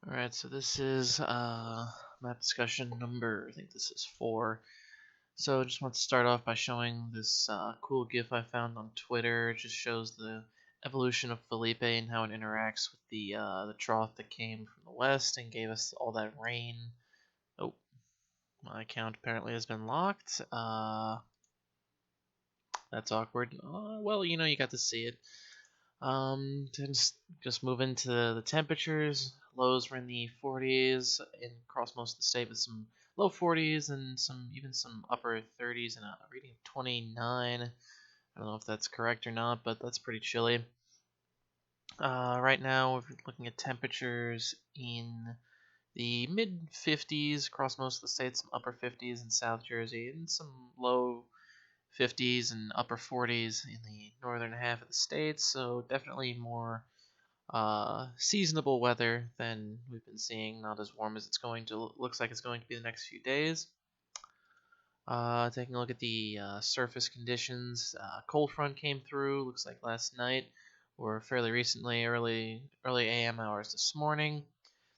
Alright, so this is map discussion number, I think this is 4. So I just want to start off by showing this cool GIF I found on Twitter. It just shows the evolution of Felipe and how it interacts with the trough that came from the west and gave us all that rain. Oh, my account apparently has been locked. That's awkward. Well, you got to see it. Just move into the temperatures. Lows were in the 40s and across most of the state with some low 40s and even some upper 30s and a reading of 29. I don't know if that's correct or not, but that's pretty chilly. Right now we're looking at temperatures in the mid 50s across most of the state, some upper 50s in South Jersey, and some low 50s and upper 40s in the northern half of the state, so definitely more seasonable weather than we've been seeing. Not as warm as looks like it's going to be the next few days. Taking a look at the surface conditions, cold front came through. Looks like last night or fairly recently, early AM hours this morning.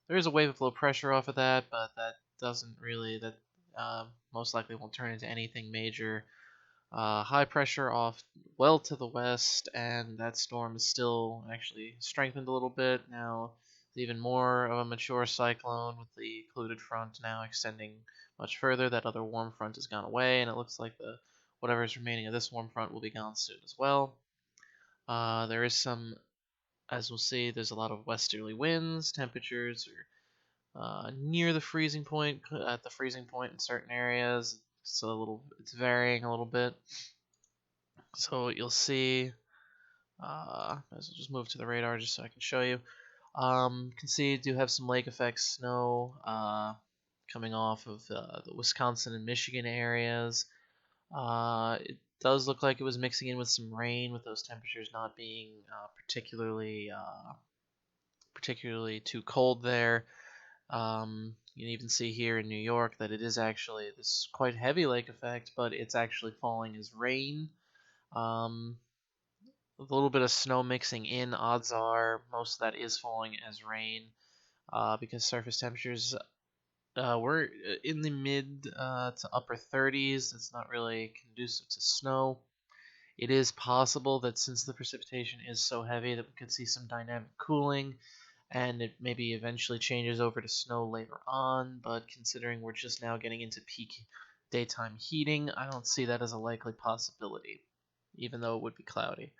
There is a wave of low pressure off of that, but that doesn't really most likely won't turn into anything major. High pressure off well to the west, and that storm is still actually strengthened a little bit. Now it's even more of a mature cyclone with the occluded front now extending much further. That other warm front has gone away, and it looks like whatever is remaining of this warm front will be gone soon as well. There is some, as we'll see, there's a lot of westerly winds. Temperatures are near the freezing point, at the freezing point in certain areas. It's varying a little bit. So you'll see, as I'll just move to the radar just so I can show you. You can see you do have some lake effect snow coming off of the Wisconsin and Michigan areas. It does look like it was mixing in with some rain, with those temperatures not being particularly too cold there. You can even see here in New York that it is actually this quite heavy lake effect, but it's actually falling as rain. Um, a little bit of snow mixing in. Odds are most of that is falling as rain because surface temperatures were in the mid to upper 30s. It's not really conducive to snow. It is possible that since the precipitation is so heavy that we could see some dynamic cooling and it maybe eventually changes over to snow later on, but considering we're just now getting into peak daytime heating, I don't see that as a likely possibility, even though it would be cloudy.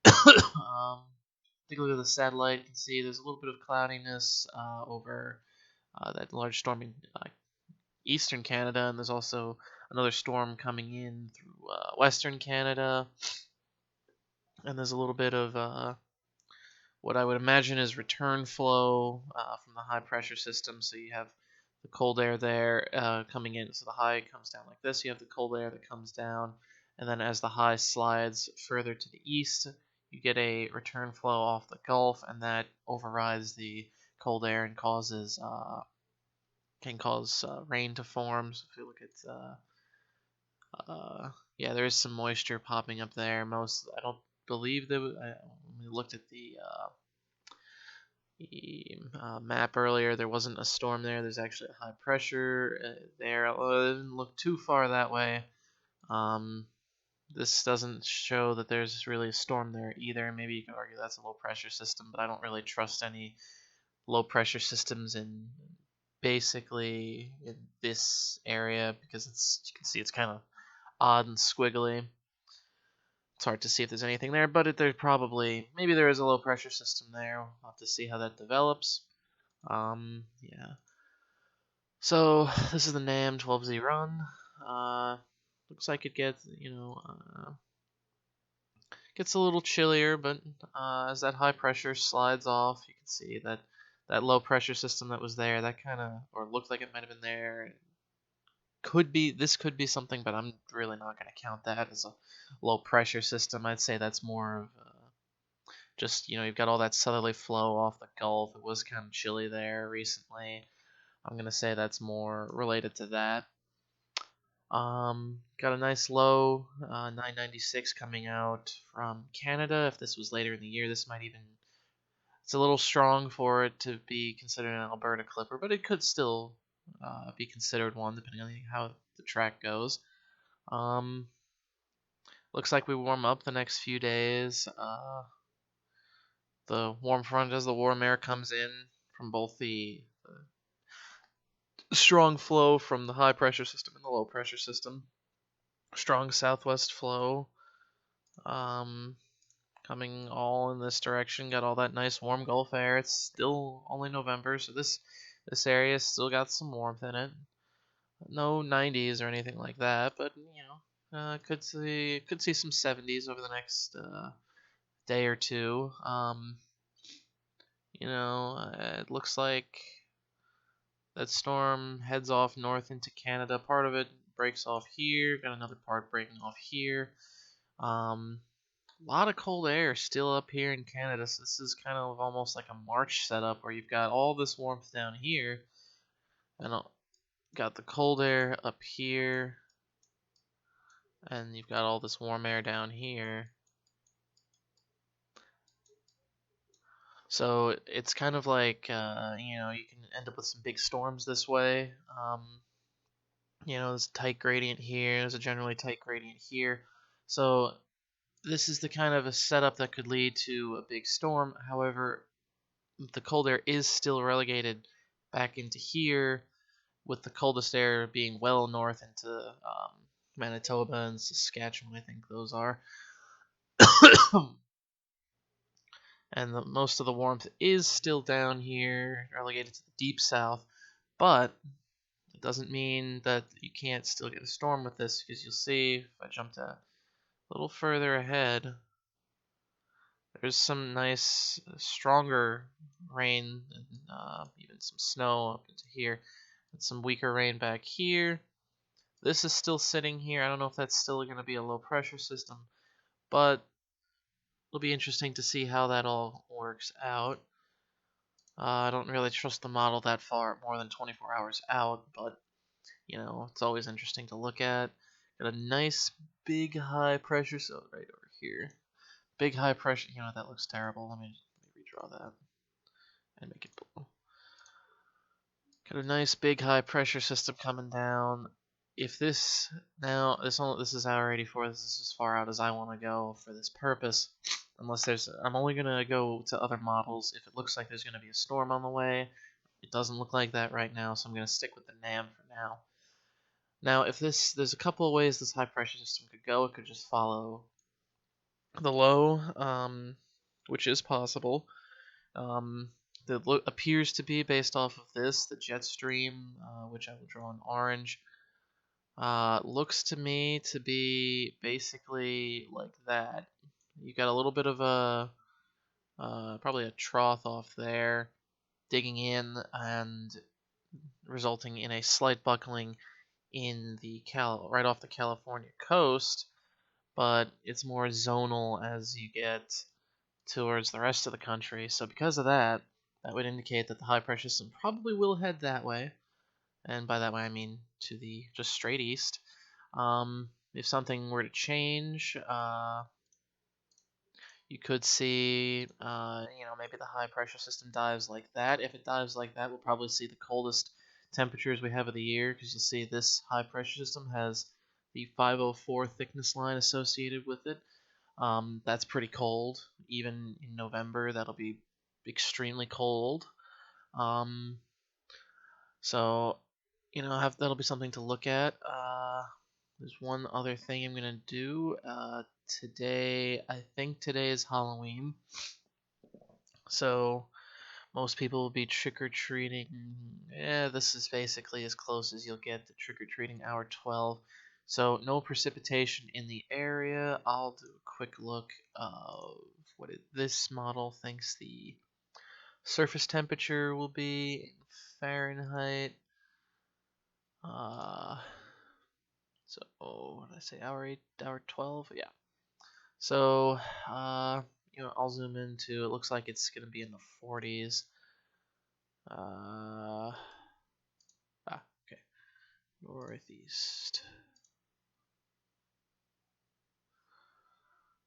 Take a look at the satellite. You can see there's a little bit of cloudiness over that large storm in eastern Canada, and there's also another storm coming in through western Canada. And there's a little bit of what I would imagine is return flow from the high pressure system. So you have the cold air there coming in. So the high comes down like this. You have the cold air that comes down. And then as the high slides further to the east, you get a return flow off the Gulf, and that overrides the cold air and can cause rain to form. So if you look at, yeah, there is some moisture popping up there. I don't believe that. When we looked at the map earlier, there wasn't a storm there. There's actually a high pressure there. Although it didn't look too far that way. This doesn't show that there's really a storm there either. Maybe you could argue that's a low pressure system, but I don't really trust any low pressure systems basically in this area because you can see it's kind of odd and squiggly. It's hard to see if there's anything there, but maybe there is a low pressure system there. We'll have to see how that develops. Yeah. So this is the NAM 12Z run. Looks like it gets a little chillier, but as that high pressure slides off, you can see that low pressure system that was there, that kind of, or looked like it might have been there. This could be something, but I'm really not going to count that as a low pressure system. I'd say that's more of just, you've got all that southerly flow off the Gulf. It was kind of chilly there recently. I'm going to say that's more related to that. Got a nice low, 996 coming out from Canada. If this was later in the year, this might even It's a little strong for it to be considered an Alberta Clipper, but it could still be considered one depending on how the track goes. Um, Looks like we warm up the next few days. The warm front as the warm air comes in from both the strong flow from the high pressure system and the low pressure system. Strong southwest flow coming all in this direction. Got all that nice warm Gulf air. It's still only November, so this area still got some warmth in it. No 90s or anything like that, but could see some 70s over the next day or two. It looks like that storm heads off north into Canada. Part of it breaks off here. Got another part breaking off here. A lot of cold air still up here in Canada. So this is kind of almost like a March setup where you've got all this warmth down here, and got the cold air up here, and you've got all this warm air down here. So it's kind of like, you can end up with some big storms this way. There's a tight gradient here. There's a generally tight gradient here. So this is the kind of a setup that could lead to a big storm. However, the cold air is still relegated back into here, with the coldest air being well north into Manitoba and Saskatchewan, I think those are. And most of the warmth is still down here, relegated to the deep south, but it doesn't mean that you can't still get a storm with this, because you'll see, if I jumped a little further ahead, there's some nice, stronger rain, and even some snow up into here, and some weaker rain back here. This is still sitting here. I don't know if that's still going to be a low pressure system, but it'll be interesting to see how that all works out. I don't really trust the model that far, more than 24 hours out, but it's always interesting to look at. Got a nice big high pressure, so right over here. Big high pressure, that looks terrible. Let me redraw that and make it blue. Got a nice big high pressure system coming down. If this is hour 84, this is as far out as I want to go for this purpose. Unless I'm only gonna go to other models if it looks like there's gonna be a storm on the way. It doesn't look like that right now, so I'm gonna stick with the NAM for now. Now, if there's a couple of ways this high pressure system could go. It could just follow the low, which is possible. That appears to be based off of this, the jet stream, which I will draw in orange. Looks to me to be basically like that. You got a little bit of a probably a trough off there, digging in and resulting in a slight buckling in the right off the California coast, but it's more zonal as you get towards the rest of the country. So because of that, that would indicate that the high pressure system probably will head that way, and by that way I mean to the just straight east. If something were to change, you could see, maybe the high pressure system dives like that. If it dives like that, we'll probably see the coldest temperatures we have of the year, because you'll see this high pressure system has the 504 thickness line associated with it. That's pretty cold. Even in November, that'll be extremely cold. So, that'll be something to look at. There's one other thing I'm gonna do. I think today is Halloween. So most people will be trick-or-treating. Yeah, this is basically as close as you'll get to trick-or-treating hour 12. So no precipitation in the area. I'll do a quick look of what this model thinks the surface temperature will be in Fahrenheit. So what did I say? Hour 12? Yeah. So, I'll zoom into, it looks like it's going to be in the 40s. Okay. Northeast.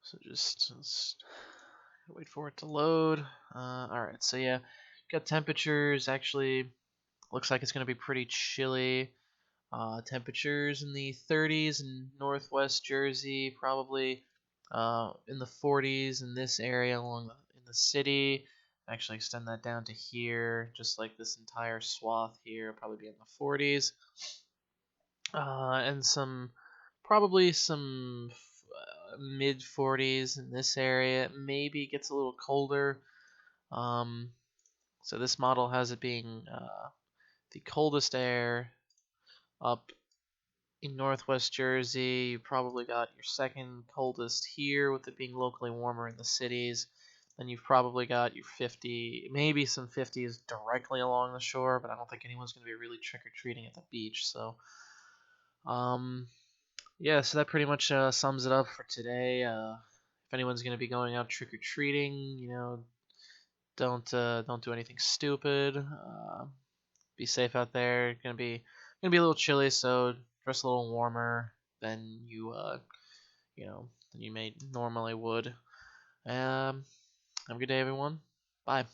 So just Wait for it to load. All right, so yeah, got temperatures. Actually, looks like it's gonna be pretty chilly. Temperatures in the 30s in northwest Jersey, probably in the 40s in this area in the city. Actually, extend that down to here, just like this entire swath here, probably be in the 40s. And probably some mid 40s in this area. Maybe it gets a little colder. Um, so this model has it being the coldest air up in northwest Jersey. You probably got your second coldest here, with it being locally warmer in the cities. Then you've probably got your 50, maybe some 50s directly along the shore, but I don't think anyone's going to be really trick or treating at the beach. So, um, yeah, so that pretty much sums it up for today. If anyone's going to be going out trick or treating, don't do anything stupid. Be safe out there. Gonna be a little chilly, so dress a little warmer than than you may normally would. Have a good day, everyone. Bye.